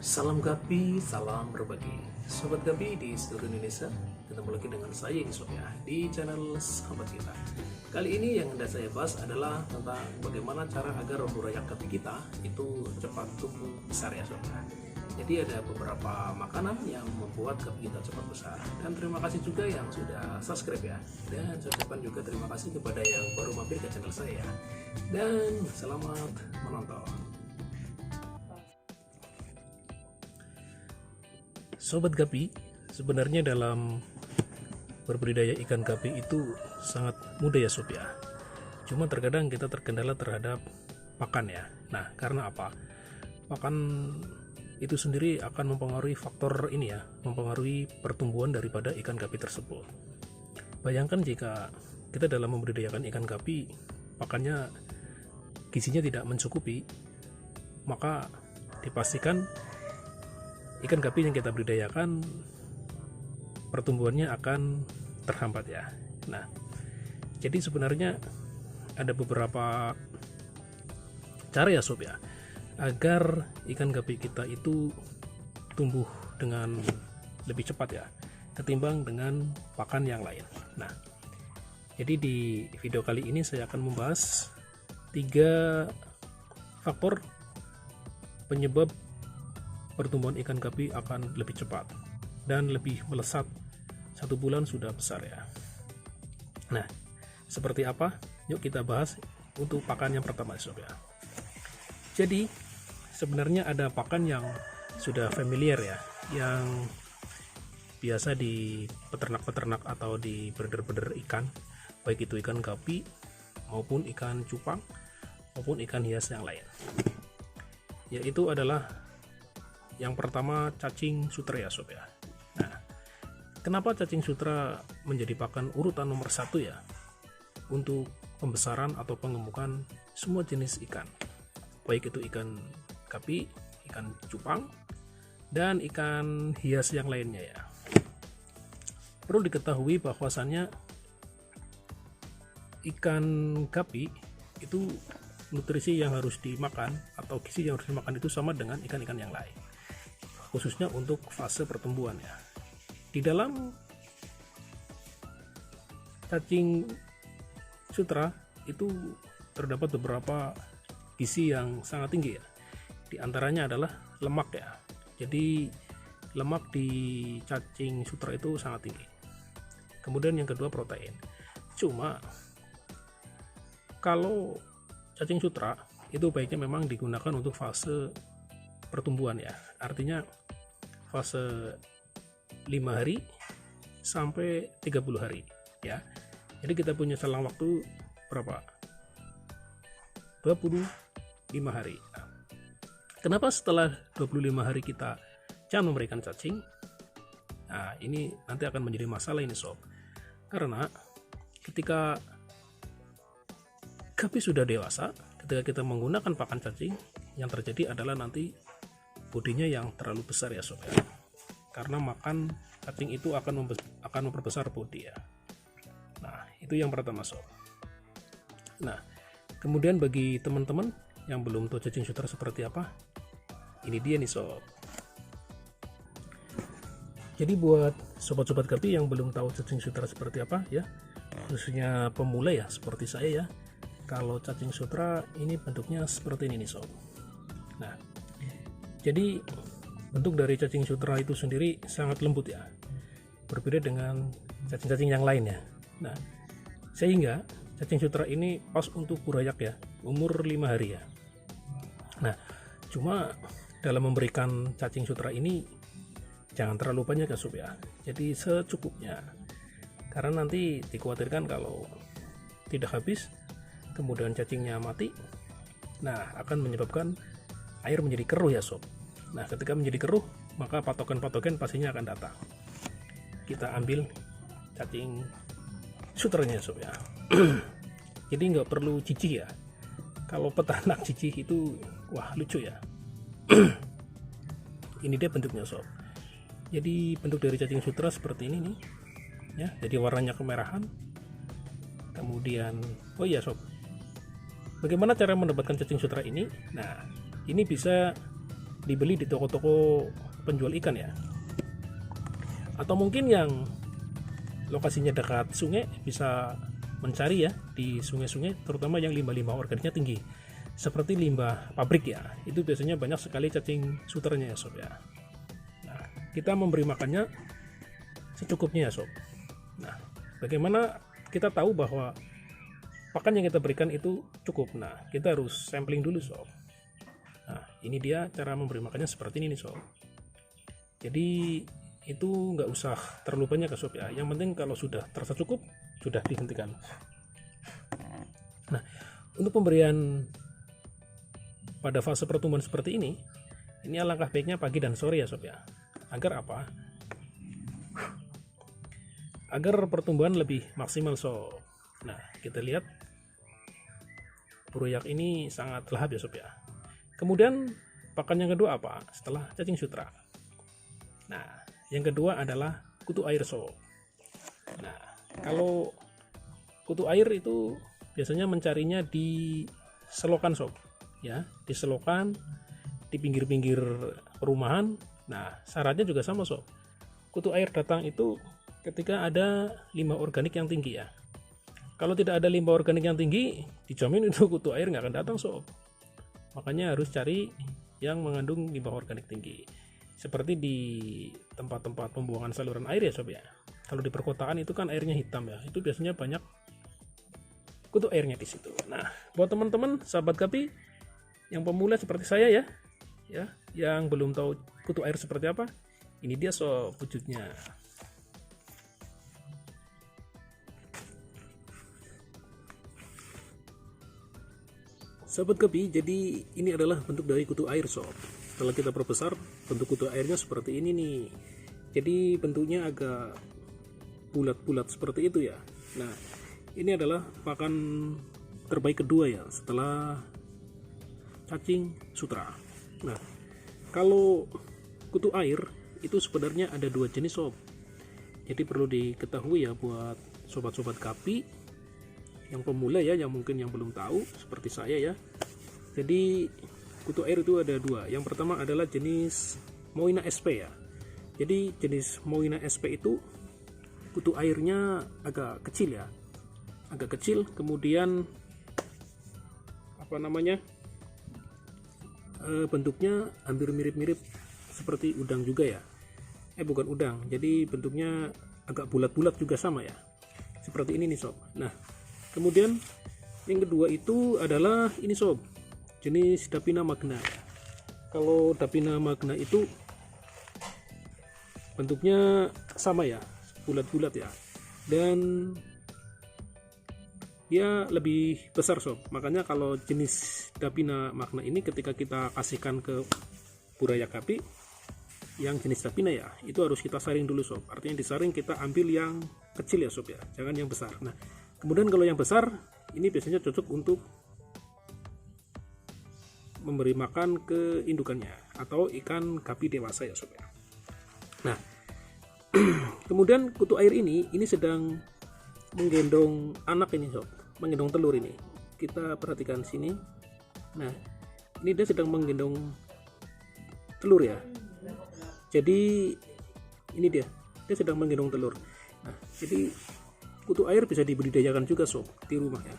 Salam Gapi, salam berbagi. Sobat Gapi di seluruh Indonesia, ketemu lagi dengan saya Isop ya di channel Sahabat Kita. Kali ini yang hendak saya bahas adalah tentang bagaimana cara agar umur rayak gapi kita itu cepat tumbuh besar ya sobat. Jadi ada beberapa makanan yang membuat gapi kita cepat besar. Dan terima kasih juga yang sudah subscribe ya. Dan saya ucapkan juga terima kasih kepada yang baru mampir ke channel saya. Dan selamat menonton. Sobat Gapi, sebenarnya dalam berbudidaya ikan gapi itu sangat mudah ya sob ya. Cuma terkadang kita terkendala terhadap pakan ya. Nah, karena apa? Pakan itu sendiri akan mempengaruhi faktor ini ya, mempengaruhi pertumbuhan daripada ikan gapi tersebut. Bayangkan jika kita dalam membudidayakan ikan gapi, pakannya gizinya tidak mencukupi, maka dipastikan ikan gapi yang kita budidayakan pertumbuhannya akan terhambat ya. Nah, jadi sebenarnya ada beberapa cara ya sob ya, agar ikan gapi kita itu tumbuh dengan lebih cepat ya, ketimbang dengan pakan yang lain. Nah, jadi di video kali ini saya akan membahas 3 faktor penyebab pertumbuhan ikan gapi akan lebih cepat dan lebih melesat 1 bulan sudah besar ya. Nah, seperti apa? Yuk kita bahas untuk pakan yang pertama sob ya. Jadi sebenarnya ada pakan yang sudah familiar ya, yang biasa di peternak-peternak atau di breeder-breeder ikan, baik itu ikan gapi maupun ikan cupang maupun ikan hias yang lain. Yaitu adalah yang pertama, cacing sutra ya sob ya. Nah, kenapa cacing sutra menjadi pakan urutan nomor 1 ya untuk pembesaran atau pengemukan semua jenis ikan, baik itu ikan gapi, ikan cupang, dan ikan hias yang lainnya ya. Perlu diketahui bahwasannya ikan gapi itu nutrisi yang harus dimakan atau gizi yang harus dimakan itu sama dengan ikan-ikan yang lain, khususnya untuk fase pertumbuhan ya. Di dalam cacing sutra itu terdapat beberapa gizi yang sangat tinggi ya. Di antaranya adalah lemak ya. Jadi lemak di cacing sutra itu sangat tinggi. Kemudian yang kedua protein. Cuma kalau cacing sutra itu baiknya memang digunakan untuk fase pertumbuhan ya. Artinya fase 5 hari sampai 30 hari ya. Jadi kita punya selang waktu berapa? 25 hari. Nah, kenapa setelah 25 hari kita jangan memberikan cacing? Nah, ini nanti akan menjadi masalah ini sob. Karena ketika gapi sudah dewasa, ketika kita menggunakan pakan cacing, yang terjadi adalah nanti bodinya yang terlalu besar ya sob ya. Karena makan cacing itu akan memperbesar bodi ya. Nah, itu yang pertama sob. Nah, kemudian bagi teman-teman yang belum tahu cacing sutra seperti apa, ini dia nih sob. Jadi buat sobat-sobat gapi yang belum tahu cacing sutra seperti apa ya, khususnya pemula ya seperti saya ya, kalau cacing sutra ini bentuknya seperti ini nih sob. Nah, jadi bentuk dari cacing sutra itu sendiri sangat lembut ya, berbeda dengan cacing-cacing yang lain ya. Nah, sehingga cacing sutra ini pas untuk burayak ya, umur 5 hari ya. Nah, cuma dalam memberikan cacing sutra ini jangan terlalu banyak ya sob ya. Jadi secukupnya, karena nanti dikhawatirkan kalau tidak habis kemudian cacingnya mati, nah akan menyebabkan air menjadi keruh ya sob. Nah, ketika menjadi keruh, maka patogen-patogen pastinya akan datang. Kita ambil cacing sutranya sob ya. Jadi nggak perlu cicih ya. Kalau peternak cicih itu wah lucu ya. Ini dia bentuknya sob. Jadi bentuk dari cacing sutra seperti ini nih ya. Jadi warnanya kemerahan. Kemudian oh iya sob, bagaimana cara mendapatkan cacing sutra ini? Nah, ini bisa dibeli di toko-toko penjual ikan ya. Atau mungkin yang lokasinya dekat sungai bisa mencari ya di sungai-sungai, terutama yang limbah-limbah organiknya tinggi seperti limbah pabrik ya. Itu biasanya banyak sekali cacing sutranya ya sob ya. Nah, kita memberi makannya secukupnya ya sob. Nah, bagaimana kita tahu bahwa pakan yang kita berikan itu cukup? Nah, kita harus sampling dulu sob. Nah, ini dia cara memberi makannya seperti ini nih sob. Jadi itu nggak usah terlalu banyak ya sob ya. Yang penting kalau sudah terasa cukup, sudah dihentikan. Nah, untuk pemberian pada fase pertumbuhan seperti ini alangkah baiknya pagi dan sore ya sob ya. Agar apa? Agar pertumbuhan lebih maksimal sob. Nah, kita lihat buroyak ini sangat lahap ya sob ya. Kemudian pakan yang kedua apa? Setelah cacing sutra. Nah, yang kedua adalah kutu air sob. Nah, kalau kutu air itu biasanya mencarinya di selokan sob ya, di selokan, di pinggir-pinggir perumahan. Nah, syaratnya juga sama sob. Kutu air datang itu ketika ada limbah organik yang tinggi ya. Kalau tidak ada limbah organik yang tinggi, dijamin itu kutu air nggak akan datang sob. Makanya harus cari yang mengandung limbah organik tinggi. Seperti di tempat-tempat pembuangan saluran air ya sob ya. Kalau di perkotaan itu kan airnya hitam ya. Itu biasanya banyak kutu airnya di situ. Nah, buat teman-teman sahabat Gapi yang pemula seperti saya ya, yang belum tahu kutu air seperti apa, ini dia sob wujudnya. Sahabat Gapi, jadi ini adalah bentuk dari kutu air sob. Setelah kita perbesar, bentuk kutu airnya seperti ini nih. Jadi bentuknya agak bulat-bulat seperti itu ya. Nah, ini adalah pakan terbaik kedua ya setelah cacing sutra. Nah, kalau kutu air itu sebenarnya ada dua jenis sob. Jadi perlu diketahui ya buat sobat-sobat Gapi yang pemula ya, yang mungkin yang belum tahu seperti saya ya. Jadi kutu air itu ada dua. Yang pertama adalah jenis Moina SP ya. Jadi jenis Moina SP itu kutu airnya agak kecil ya, agak kecil. Kemudian bentuknya hampir mirip-mirip seperti udang juga ya. Bukan udang, jadi bentuknya agak bulat-bulat juga sama ya, seperti ini nih sob. Nah, kemudian yang kedua itu adalah ini sob, jenis Dapina magna. Kalau Dapina magna itu bentuknya sama ya, bulat-bulat ya, dan dia lebih besar sob. Makanya kalau jenis Dapina magna ini ketika kita kasihkan ke buroyak Gapi yang jenis Dapina ya, itu harus kita saring dulu sob. Artinya disaring kita ambil yang kecil ya sob ya, jangan yang besar. Nah, kemudian kalau yang besar ini biasanya cocok untuk memberi makan ke indukannya atau ikan Gapi dewasa ya sob ya. Nah, kemudian kutu air ini sedang menggendong anak ini sob, menggendong telur ini. Kita perhatikan sini. Nah, ini dia sedang menggendong telur ya. Jadi ini dia sedang menggendong telur. Nah, jadi kutu air bisa dibudidayakan juga sob di rumah ya.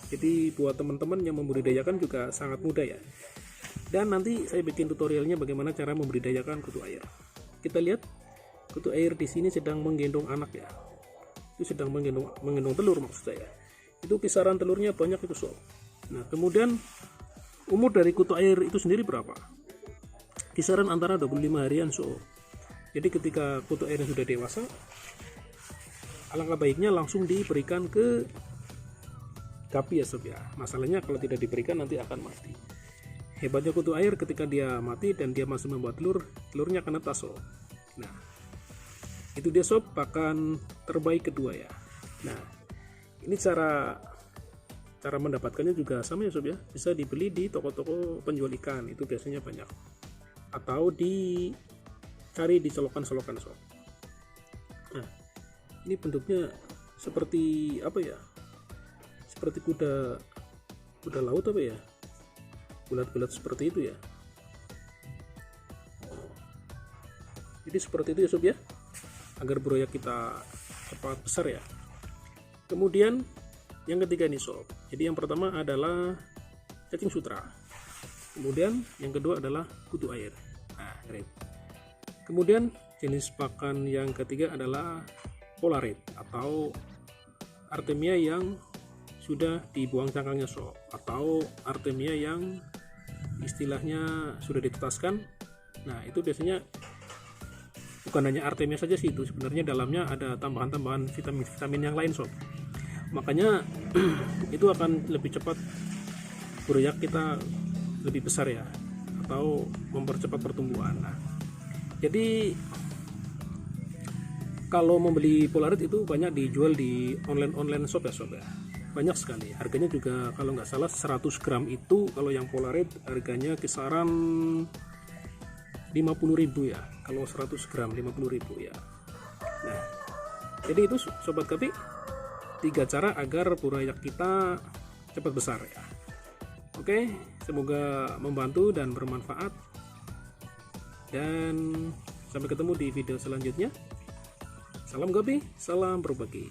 Jadi buat teman-teman yang membudidayakan juga sangat mudah ya. Dan nanti saya bikin tutorialnya bagaimana cara membudidayakan kutu air. Kita lihat kutu air di sini sedang menggendong anak ya. Itu sedang menggendong telur maksud saya. Itu kisaran telurnya banyak itu sob. Nah, kemudian umur dari kutu air itu sendiri berapa? Kisaran antara 25 harian sob. Jadi ketika kutu airnya sudah dewasa, alangkah baiknya langsung diberikan ke Gapi ya sob ya. Masalahnya kalau tidak diberikan nanti akan mati. Hebatnya kutu air ketika dia mati dan dia masih membuat telur, telurnya akan netas sob. Nah, itu dia sob pakan terbaik kedua ya. Nah, ini cara mendapatkannya juga sama ya sob ya. Bisa dibeli di toko-toko penjual ikan, itu biasanya banyak. Atau dicari di selokan-selokan sob. Nah, ini bentuknya seperti apa ya? Seperti kuda laut apa ya? Bulat-bulat seperti itu ya. Jadi seperti itu ya sob ya, agar broyak kita cepat besar ya. Kemudian yang ketiga nih sob, jadi yang pertama adalah cacing sutra, kemudian yang kedua adalah kutu air. Nah, keren. Kemudian jenis pakan yang ketiga adalah polarit atau artemia yang sudah dibuang cangkangnya sob, atau artemia yang istilahnya sudah ditetaskan. Nah, itu biasanya bukan hanya artemia saja sih, itu sebenarnya dalamnya ada tambahan-tambahan vitamin-vitamin yang lain sob. Makanya itu akan lebih cepat broyak kita lebih besar ya, atau mempercepat pertumbuhan. Nah, jadi kalau membeli polarit itu banyak dijual di online shop ya sob ya, banyak sekali. Harganya juga kalau nggak salah 100 gram itu, kalau yang polarit harganya kisaran 50.000 ya, kalau 100 gram 50.000 ya. Nah, jadi itu sobat Gapi, 3 cara agar broyak kita cepat besar ya. Oke, semoga membantu dan bermanfaat, dan sampai ketemu di video selanjutnya. Salam Gapi, salam berbagi.